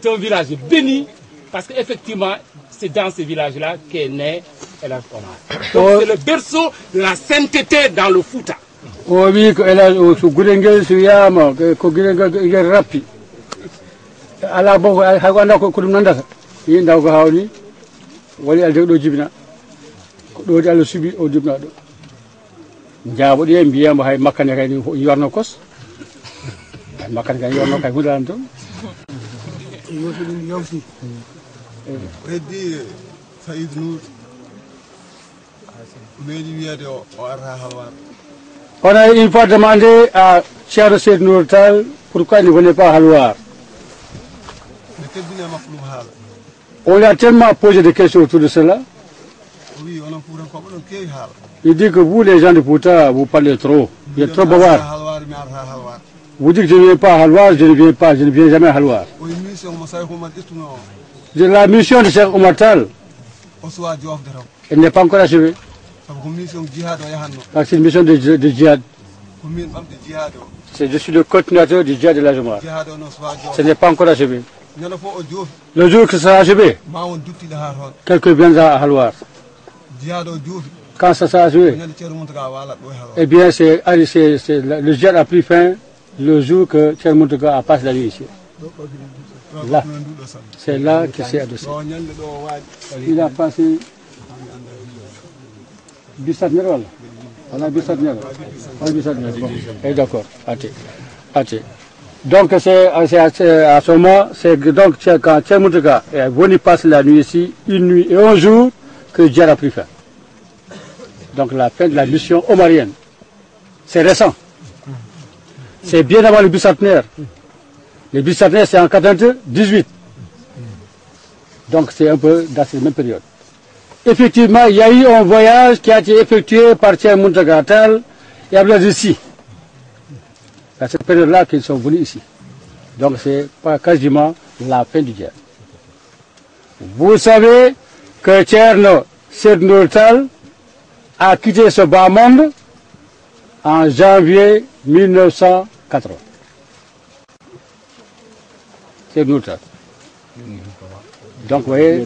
C'est un village béni parce qu'effectivement, c'est dans ce village-là qu'est né El Hadj Omar. Donc c'est le berceau de la sainteté dans le Fouta. Oui, El Hadj Gurengel Suyama, Gurengel Rapi. Ala bon, Hagwana Kurumanda, Yinda Hauni, Wali Al Jibna, Al Subi au Jibna. Jabo dia mbia mahai makan yang yorno kos. Makan yang yorno kai bulan tu. Reddi Saïd Nour. On a une fois demandé à Cheikh Saïd Nour Tall pourquoi il ne venait pas à Halwar. On lui a tellement posé des questions autour de cela. Il dit que vous, les gens de Fouta, vous parlez trop. Il est trop bavard. Vous dites que je ne viens pas à Halwar, je ne viens jamais à Halwar. La mission de Cheikh Omar Tall, elle n'est pas encore achevée. C'est une mission de djihad. Je suis le continuateur du djihad de la Jomar. Ce n'est pas encore achevé. Le jour que ça sera achevé, quelqu'un viendra à Halwar. Quand ça sera achevé, eh bien, le djihad a pris fin le jour que Cheikh Mountaga a passé la nuit ici. Là, c'est là qu'il s'est adossé. Il a passé Bissat Nerwal. On a Bissat Nerwal. Et d'accord, athée. Donc c'est à ce moment, c'est donc quand Cheikh Mountaga est venu passer la nuit ici, une nuit et un jour, que Djihad a pris fin. Donc la fin de la mission omarienne. C'est récent. C'est bien avant le bicentenaire. Le bicentenaire, c'est en 98. Donc c'est un peu dans cette même période. Effectivement, il y a eu un voyage qui a été effectué par Cheikh Mountaga Tall et Abdoulaye Sy. À cette période-là qu'ils sont venus ici. Donc c'est quasiment la fin du djihad. Vous savez que Cheikh Saïd Nour Tall a quitté ce bas monde en janvier 1980. C'est Nour Tall. Donc vous voyez,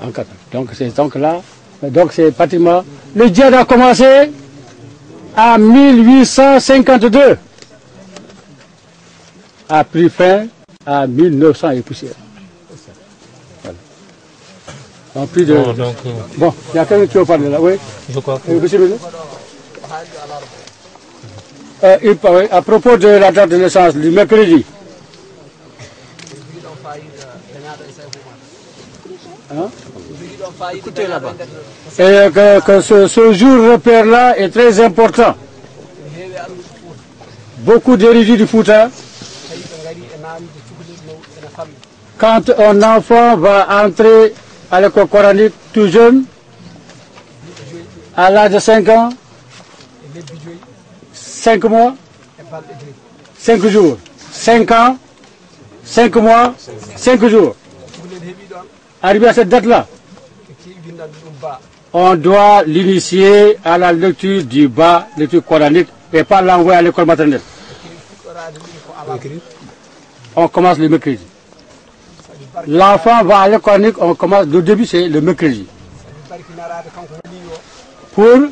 en 4. Donc c'est donc là, donc c'est pratiquement, le djihad a commencé en 1852, a pris fin en 1900 et poussière. Voilà. En plus de... Bon, il y a quelqu'un qui veut parler là, oui. Je crois que... à propos de la date de naissance, du mercredi. Hein? Écoutez là-bas. Et que ce jour repère-là est très important. Beaucoup d'érudits du Fouta, quand un enfant va entrer à l'école coranique tout jeune, à l'âge de 5 ans, 5 mois, 5 jours, 5 ans, 5 mois, 5 jours. Arrivé à cette date-là, on doit l'initier à la lecture du bas, lecture coranique, et pas l'envoyer à l'école maternelle. On commence le mercredi. L'enfant va à l'école coranique, on commence, le début c'est le mercredi. Pour,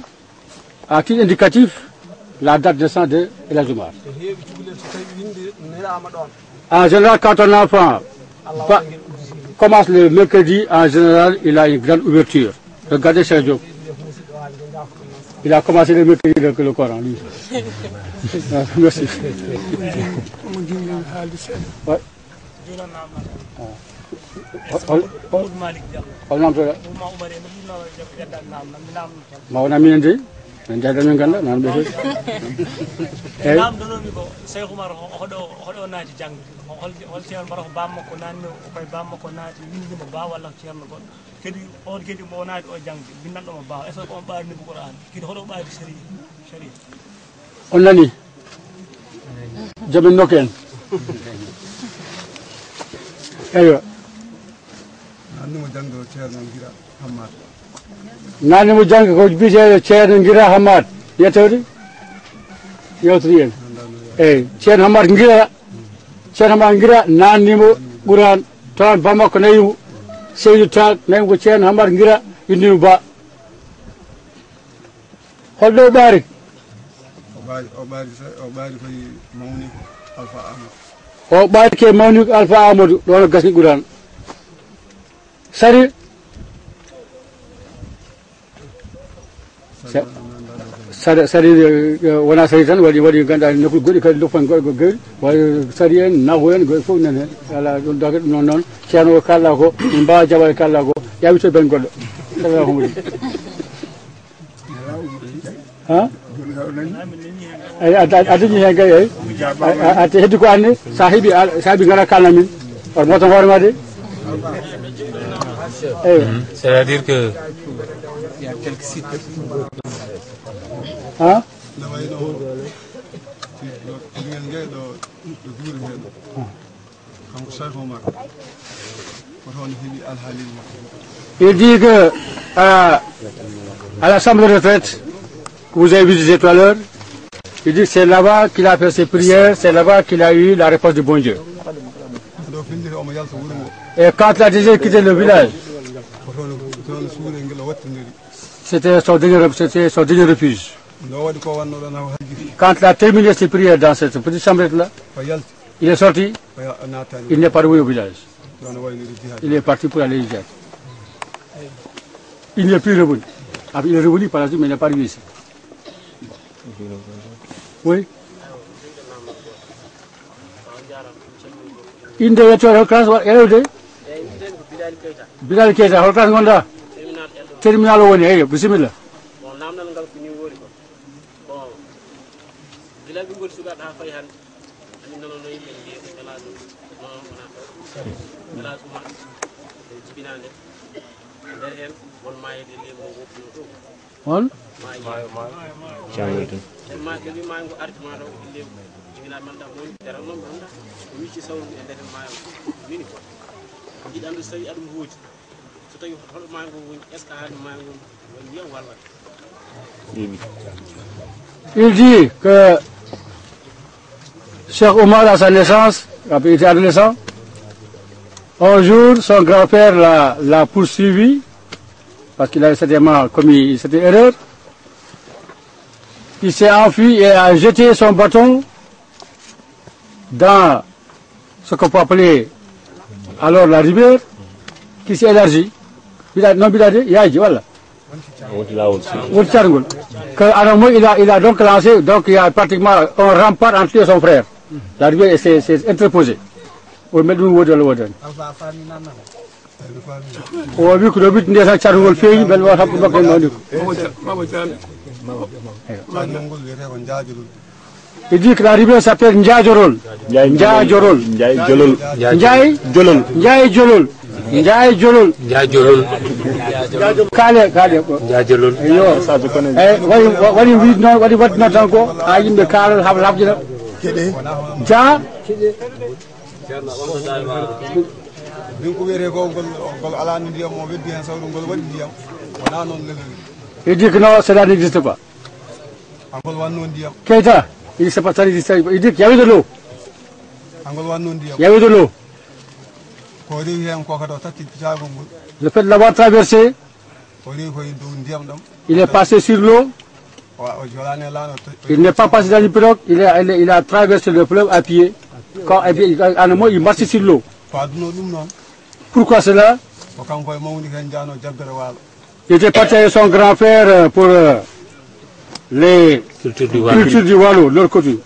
à titre indicatif, la date de naissance de El Hadj Omar. En général, quand un enfant commence le mercredi, en général, il a une grande ouverture. Regardez Cheikh Diop. Il a commencé le mercredi avec le Coran, lui. Merci. Ouais. On a mis en jadami ganda nan be nam do mi ko Cheikh Oumar hodo naati jangde hol ceerno bara ko bamma ko nanno ko bamma ko naati windi mo ba walla ceerno goddo kedi on kedi mo naati o jangde bindan do mo ba est-ce ko on baari ni Qur'an kedi hodo baari shari on nani jamin noken ayo nanni mo jangdo ceerno gira Hamad nani mo jang ko bije ceerno gira Hamad yetodi yewtri en ceerno Hamad gira nani mo ɓuran toon bamakko nayi Seydou Tall nayi ko ceerno Hamar Guira indimo Ba holɗo ɓaari o ɓaari koye mawni Alpha Amadou o ɓaari ke mawni Alpha Amadou ɗon gasni ɓuran sari sari wona sari tan waɗi ganduɗa nokkude goɗɗi kadi loppani goɗɗo gawri waɗi sari en nahu en goɗɗo fof nani ala ɗum dake ɗum noon ceerno o kalla ko min mbawa jaɓade kalla ko yawi to ben goɗɗo salamu aleykum ha a dañi hen kay eyi a heddi ko anne sa heeɓi gara kalna min oto motan hoorema de eyi c'est-à-dire que il y a quelques sites ha ne wayno ɓingel ngel ɗo guuri hen kanko Cheikh Oumar ko toon heeɓi alhaaliji makko. Il dit que à l'Assemblée de retraite que vous avez visité tout à l'heure, il dit que c'est là-bas qu'il a fait ses prières, c'est là-bas qu'il a eu la réponse du bon Dieu. ɗo findiri omo yalta wuuro ngo Et quand il a déjà quitté le village, ko toon suure ngel o wattindiri c'était son dernier refuge. ndo waɗi ko wanno ɗon haw hajjiti Quand il a terminé ses prières dans cette petite chambrette-là, o yalti il est sorti, o nattani il n'est pas revenu au village. ɗon o wayniri jihad Il est parti pour aller au djihad. Il n'est plus revenu. Après, il est revenu par la suite, mais il n'est pas revenu ici. Oui. Inde yettore hol classe elewde Bilal Keita hol classe gonɗa terminal o woni eyyo bisimilla bon namdal ngal ko ni wori ko bon bilal ɓe goni sukaɗo ha fayi hande ani nanono yimɓe mbiye ko wela ɗum non wona wela suma jibinande nder hen won mayede leymo woppino ɗo on ma ɓe maayo ngo arti ma ɗo lew jibinaɗe man ɗa moni dara noon ɓe anda ko wicci sawru e nder hen maayo mini quoi jiɗa andu so tawi aɗum hooti so tawi hoɗo maayo ngo woni est ce que haade maayo ngo woni ndiyam walla. Il dit que Cheikh Oumar à sa naissance, quand il était adolescent, un jour son grand-père l'a poursuivi parce qu'il avait certainement commis cette erreur. Il s'est enfui et a jeté son bâton dans ce qu'on peut appeler alors la rivière qui s'est élargie. Non, Yaji, voilà. Il a donc lancé, donc il y a pratiquement un rempart entre lui et son frère. La rivière s'est interposée. O wi ko ɗo ɓitti nde tan catugol feewi ɓen wawa hakkude makko en mawni ko il dit que la rivière s'appelle Ndiajorol. Ndiajorol. Kale. Ndiajolol. Waɗi wiide noon waɗi waddino tan ko ha yimɓe kaalal haɓa labjina ja min ko wiyete ko ngol alani ndiyam o weddi hen sawru ngol waɗi ndiyam wona noon lelori. Il dit que non, cela n'existe pas. angol wanno ndiyam Keita, il sait pas ça existe. Il dit qu'il y avait de l'eau. angol wanno ndiyam Il y avait de l'eau. ko rewi hen ko kadi o tatti cagol ngol Le fait de l'avoir traversé, o rewi koye dow ndiyam ɗam il est passé sur l'eau. o jolani e laano Il n'est pas passé dans une pirogue, il a traversé le fleuve à pied. Quand en un mot, il marche sur l'eau. ko aduno ɗum noon Pourquoi cela? ko kanko e mawni hen jano jabbere waalo. Il était parti avec son grand-père pour les cultures du Wallo, leur culture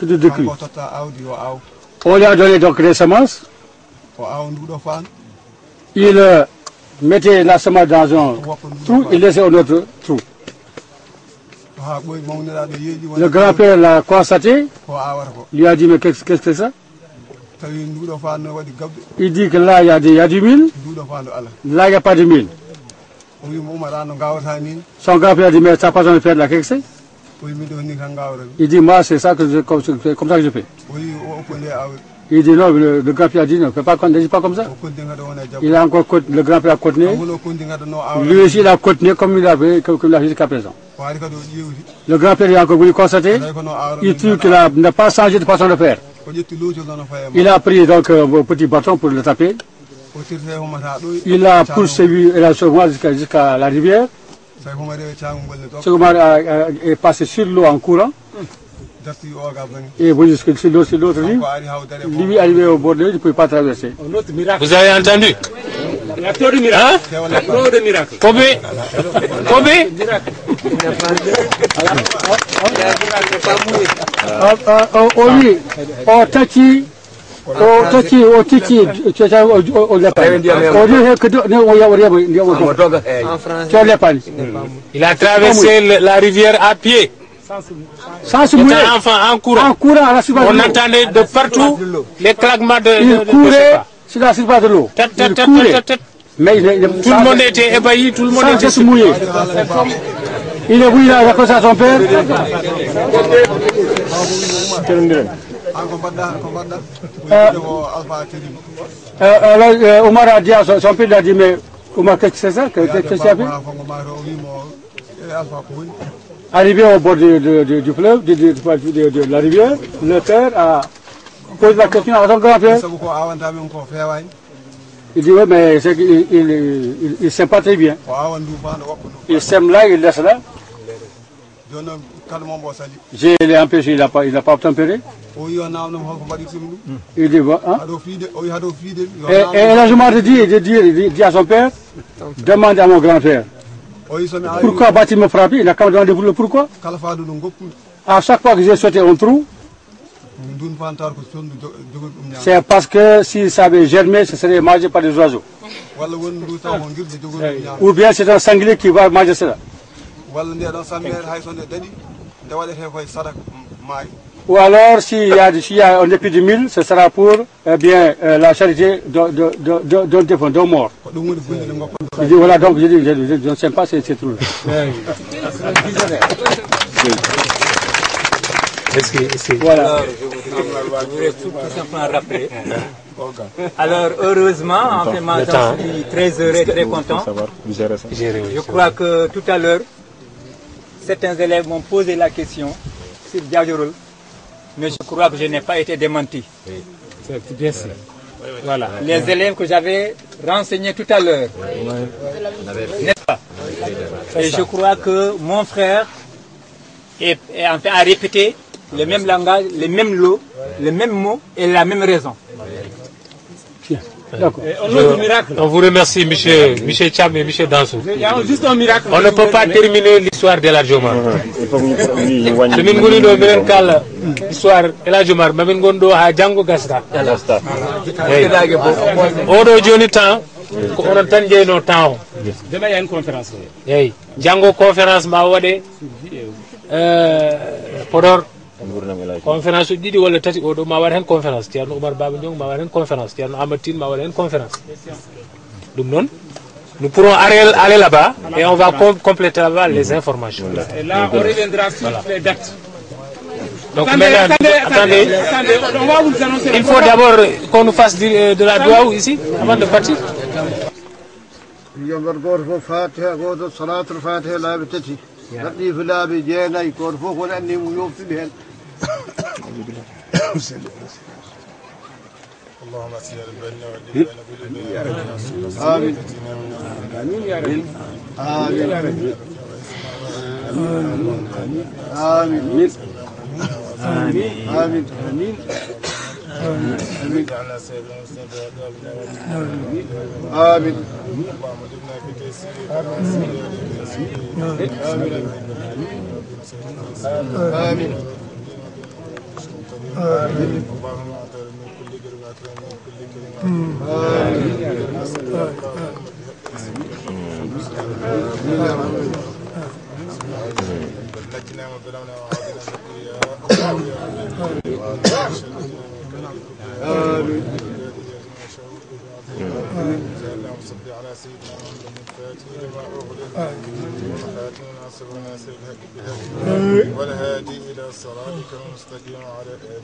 de cru. kanko totta awdi o aw On lui a donné donc des semences. o aw nduɗo fan Il mettait la semence dans un trou, il laissait un autre trou. ha ɓoyi mawniraɗo yeeƴi Le wona grand-père l'a constaté, ko awata ko lui a dit mais qu'est-ce que c'est ça? tawi nduɗo fan no waɗi gabbe Il dit que là il y a du mil, nduɗo fandu ala là il n'y a pas de mil. o wimo umara no gawata ni Son grand-père a dit mais ça pas besoin de faire de la quelque chose. o wi miɗo ni tan gawrami Il dit moi c'est ça que comme ça que je fais. o wi o oppo nde awri Il dit non, le grand-père a dit non, ne dis pas comme ça. o konti gada wona jabbo Il a encore le grand-père a continué. wono konti gada no awra Lui aussi il a continué comme il a fait jusqu'à présent. o ari kadi o ƴewti Le grand-père a encore voulu constater. tawi kono awra Il trouve qu'il n'a pas changé de façon de faire. o Il a pris donc un petit bâton pour le taper. Il a poursuivi la seconde jusqu'à la rivière. Seconde est passé sur l'eau en courant. Et vous jusque sur l'autre rive. Lui arrivé au bord de l'eau, il ne pouvait pas traverser. Vous avez entendu? Il y a trop de miracles. Hein? Il y a trop de miracles. Combien? Combien? Oui, au Tati, au Titi, au Lépane. Il a traversé la rivière à pied. Sans se mouiller. Un enfant en courant. En courant à la surface de On l'eau. entendait de partout les claquements de Il courait sur la surface de l'eau. Il courait. Mais tout le monde était ébahi, tout le monde était sans se mouiller. Il est venu à cause à son père. Alors Omar a dit à son père, il a dit, mais Omar, qu'est-ce que c'est ça? Qu'est-ce que c'est? Arrivé au bord du fleuve, de la rivière, le père a posé la question à son grand-père. Il dit, oui, mais il sème pas très bien. Il sème là, il laisse là. Je l'ai empêché, il n'a pas tempéré. Il dit, hein? Et là, je m'en dit à son père, demande à mon grand-père. Pourquoi va-t-il me frapper? Il a quand même demandé le pourquoi. À chaque fois que j'ai sauté un trou, c'est parce que si ça avait germé, ce serait mangé par des oiseaux. Ou bien c'est un sanglier qui va manger cela. Ou alors s'il y a un épi de mille, ce sera pour la charité d'un défunt, d'un mort. Il dit voilà, donc je ne sais pas ces trous. Voilà. Alors, je voudrais tout simplement rappeler. Alors, heureusement, en fait, moi, j'en suis très heureux et très content. Je crois que tout à l'heure, certains élèves m'ont posé la question sur Diadjorol, mais je crois que je n'ai pas été démenti. C'est bien sûr. Voilà. Les élèves que j'avais renseignés tout à l'heure, n'est-ce pas? Et je crois que mon frère a répété le même langage, les mêmes lots, les mêmes mots et la même raison. On vous remercie, Michel Cham et Michel Dansou. Il y a juste un miracle. On ne peut pas terminer l'histoire de l'Adjomar. L'histoire de l'Adjomar, mais on doit Django Gasta. Odo Johnny Tan, on entend nos temps. Demain, il y a une conférence. Django conférence, Mawade, Podor. Conférence didi wala tati odo ma war hen conférence Thierno Oumar Baba Ndiong ma war hen conférence Thierno Amadou Tine ma war hen conférence donc non nous pourrons aller là-bas et on va compléter là-bas les informations. Et là on reviendra sur les dates. Donc attendez, on va vous annoncer. Il faut d'abord qu'on nous fasse de la doua ici avant de partir. اللهم اسجد بيننا وبين آمين آمين يا رب آمين يا رب آمين آمين آمين آمين آمين جعلنا سيدنا آمين آمين اللهم اجبنا في تيسير آمين آمين آمين اللهم اعطنا من كل كلمة أكرم من كل كلمة بلغتنا وبلغنا وعافنا آمين اللهم صل على سيدنا محمد الفاتح لما أغلق والخاتم ناصر وناصر الحق بالحق والهادي إلى صراطك المستقيم وعلى آله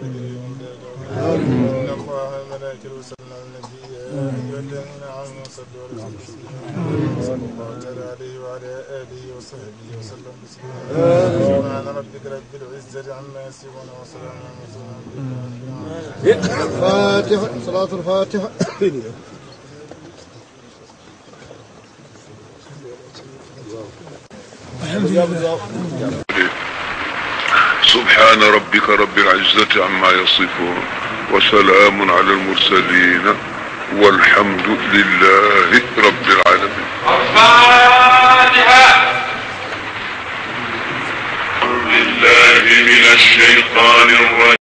إن الله وملائكته يصلون على النبي يا أيها الذين آمنوا صلوا عليه صلى الله تعالى عليه وعلى آله وصحبه وسلم سبحان ربك رب العزة عما يصفون وسلام على المرسلين الفاتحة صلاة الفاتحة. سبحان ربك رب العزة عما يصفون وسلام على المرسلين والحمد لله رب العالمين.